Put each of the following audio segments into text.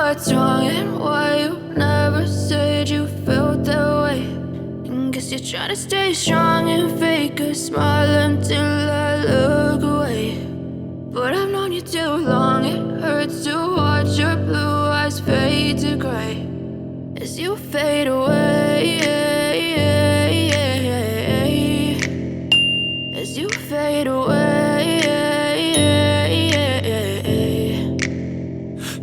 what's wrong and why you never said you felt that way. And guess you're trying to stay strong and fake a smile until I look away. But I've known you too long, it hurts to watch your blue eyes fade to gray as you fade away, as you fade away.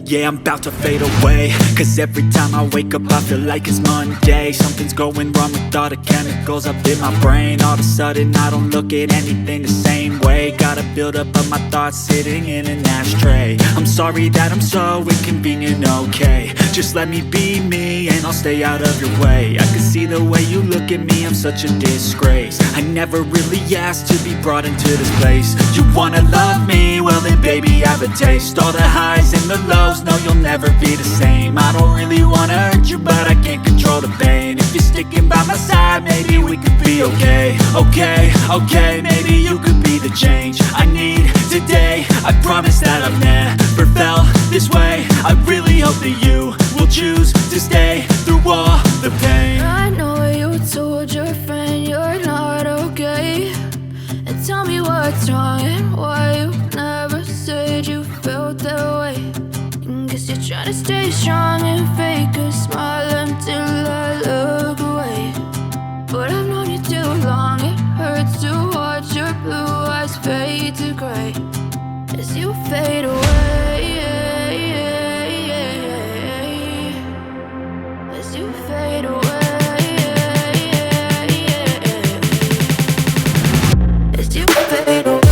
Yeah, I'm about to fade away, cause every time I wake up I feel like it's Monday. Something's going wrong with all the chemicals up in my brain. All of a sudden I don't look at anything the same way. Got a buildup of my thoughts sitting in an ashtray. I'm sorry that I'm so inconvenient, okay. Just let me be me and I'll stay out of your way. I can see the way you look at me, I'm such a disgrace. I never really asked to be brought into this place. You wanna love me? Well then baby I have a taste. All the highs and the lows, no you'll never be the same. I don't really wanna hurt you but I can't control the pain. If you're sticking by my side maybe we could be okay. Okay, maybe you could be the change I need today. I promise that I've never felt this way. I really hope that you will choose to stay through all the pain. I know you told your friend you're not okay, and tell me what's wrong and why you never said you felt that way. And guess you're trying to stay strong and fake a smile until I look away. But I've known you too long, it hurts to watch your blue eyes fade to gray as you fade away, as you fade away, as you fade away.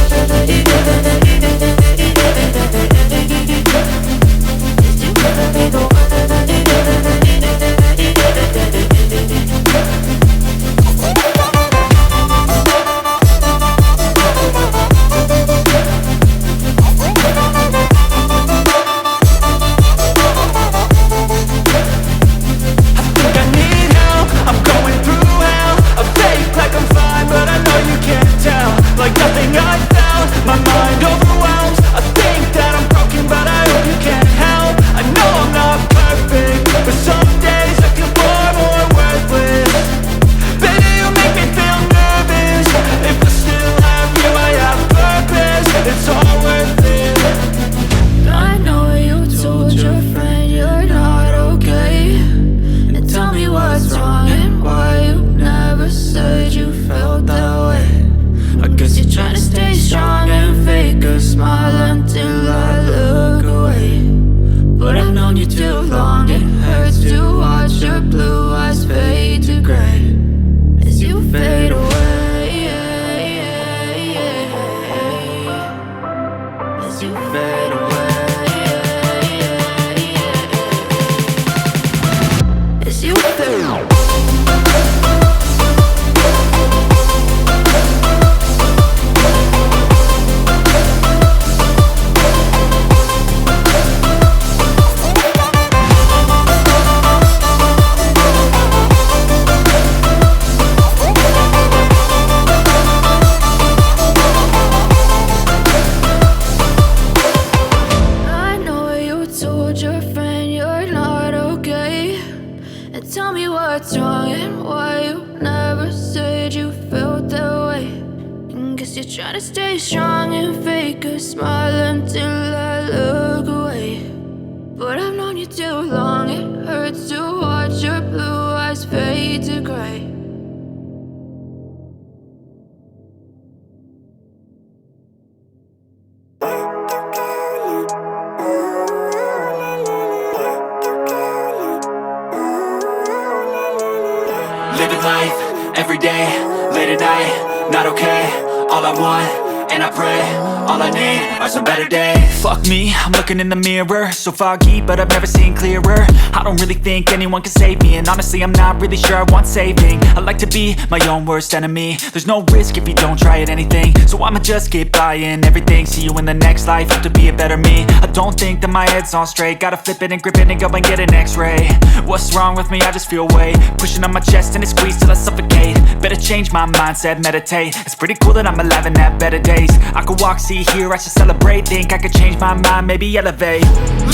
Living life, every day, late at night, not okay. All I want, and I pray, all I need are some better days. Fuck me, I'm looking in the mirror, so foggy, but I've never seen clearer. I don't really think anyone can save me, and honestly I'm not really sure I want saving. I like to be my own worst enemy. There's no risk if you don't try at anything, so I'ma just keep buying everything. See you in the next life, have to be a better me. I don't think that my head's on straight, gotta flip it and grip it and go and get an x-ray. What's wrong with me? I just feel weight pushing on my chest and it squeezes till I suffocate. Better change my mindset, meditate. It's pretty cool that I'm alive and have better days. I could walk, see see here, I should celebrate. Think I could change my mind, maybe elevate.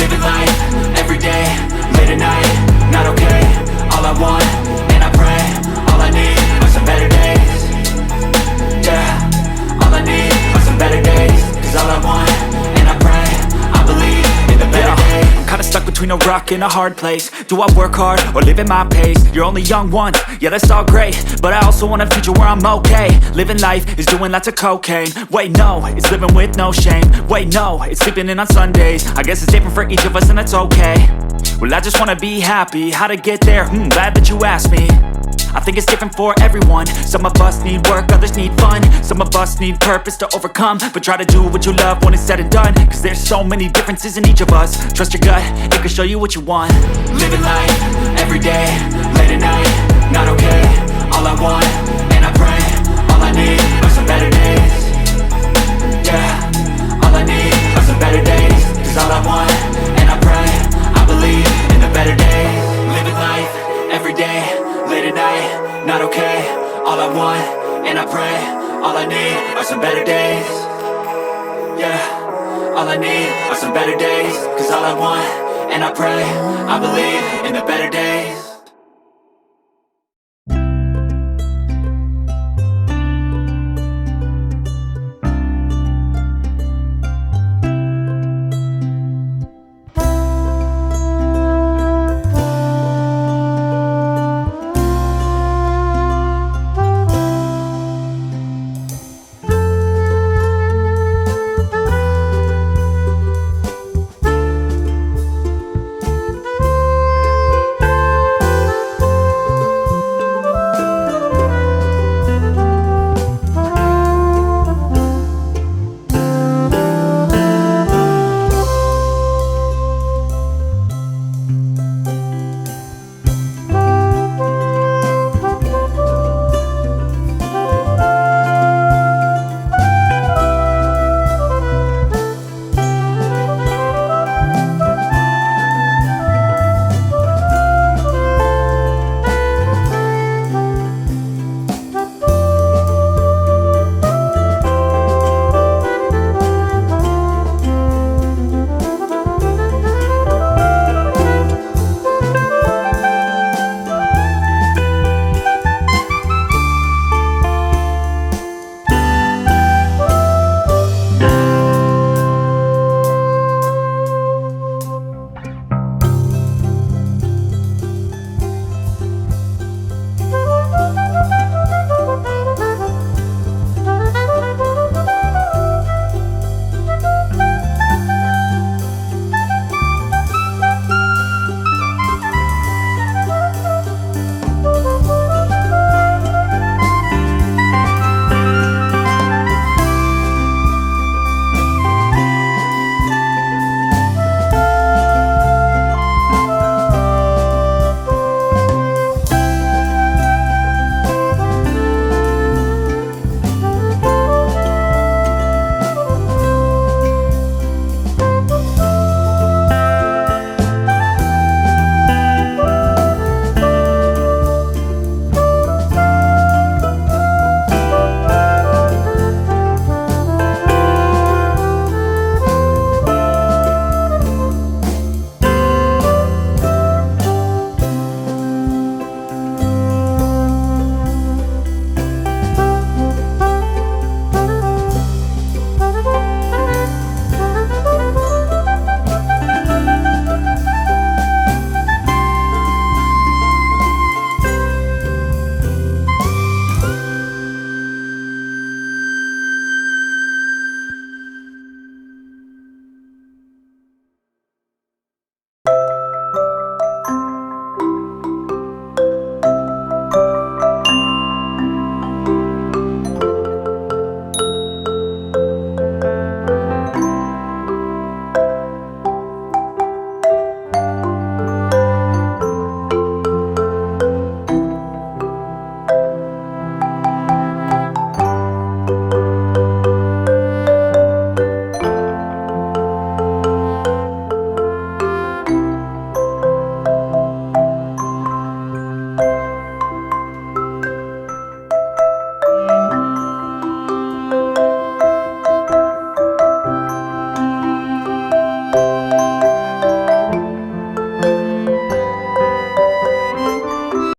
Living life, everyday, late at night, not okay. All I want, and I pray, all I need are some better days. Yeah, all I need are some better days. Cause all I want, and I pray, I believe in the better days. I'm kinda stuck between a rock and a hard place. Do I work hard or live at my pace? You're only young once, yeah that's all great, but I also want a future where I'm okay. Living life is doing lots of cocaine. Wait no, it's living with no shame. Wait no, it's sleeping in on Sundays. I guess it's different for each of us and that's okay. Well I just wanna be happy, how to get there? Glad that you asked me. I think it's different for everyone. Some of us need work, others need fun. Some of us need purpose to overcome. But try to do what you love when it's said and done. Cause there's so many differences in each of us. Trust your gut, it can show you what you want. Living life, everyday, late at night, not okay. All I want, and I pray, all I need are some better days. Yeah, all I need are some better days. Cause all I want, and I pray, I believe in the better days. Living life, everyday, late at night, not okay. All I want, and I pray, all I need are some better days. Yeah, all I need are some better days. Cause all I want, and I pray, I believe